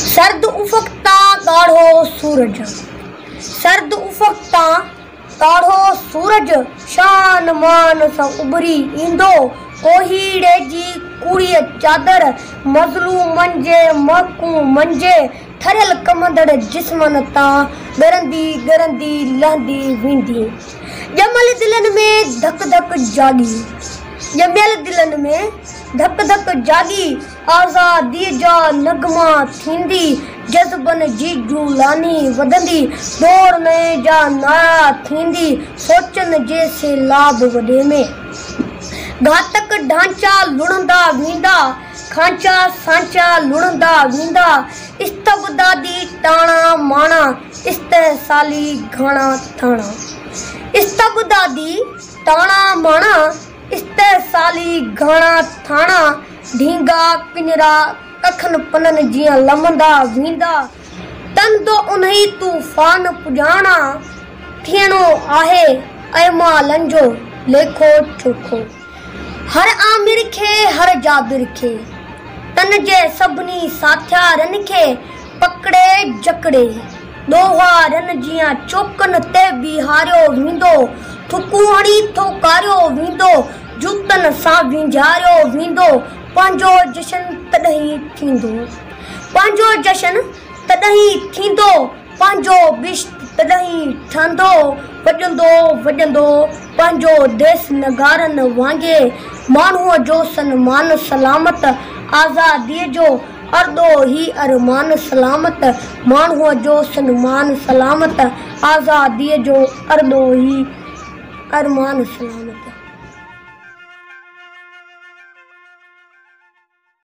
सर्द उफकता गाढ़ो सूरज, सर्द उफकता गाढ़ो सूरज, शान मान सां उभरी ईंदो। कोहीड़े जी कूड़ी चादर, मज़लूमन जे महकू मंझे, ठरियल कमंदड़ जिस्मन तां ॻरंदी ॻरंदी लहंदी वेंदी। ॼमल दिलनि में धक धक जागी, ॼमियल दिलनि में धक धक जागी, आज़ादी जा नगमा थींदी। जज़्बन जी जूलानी वधंदी, दौड़ने जा नारा थींदी। सोचन जे सैलाब वॾे में घातक ढांचा लुढ़ंदा वेंदा, खांचा सांचा लुढ़ंदा वेंदा। इस्तबदादी टाणा माणा, इस्तेसाली घाणा थाणा, इस्तबदादी टाणा माणा, इस्तेसाली घाणा थाणा। ढींगा पिंजरा कखन पननि जियां लमंदा वेंदा, तंदो उन्ही तूफ़ान पुॼाणा। थियणो आहे अयमालन जो लेखो चोखो, हर आमिर खे हर जाबिर खे, तन जे सभिनी साथियारनि खे पकड़े जकड़े। ॾोहारनि जियां चौकनि ते बीहारियो वेंदो, थुकूं हणी थोकारियो वेंदो, जूतनि सां विंझारियो वेंदो। पंहिंजो जशन तॾहिं थींदो, पंहिंजो जशन तॾहिं थींदो, पंहिंजो बिश्त तॾहिं ठहंदो। वॼंदो वॼंदो पंहिंजो देस नगारनि वांगुरु, माण्हूअ जो सन्मान सलामत, आज़ादीअ जो अर्दो ही अरमान सलामत। माण्हूअ जो सन्मान सलामत, आज़ादीअ जो अर्दो ही अरमान सलामत।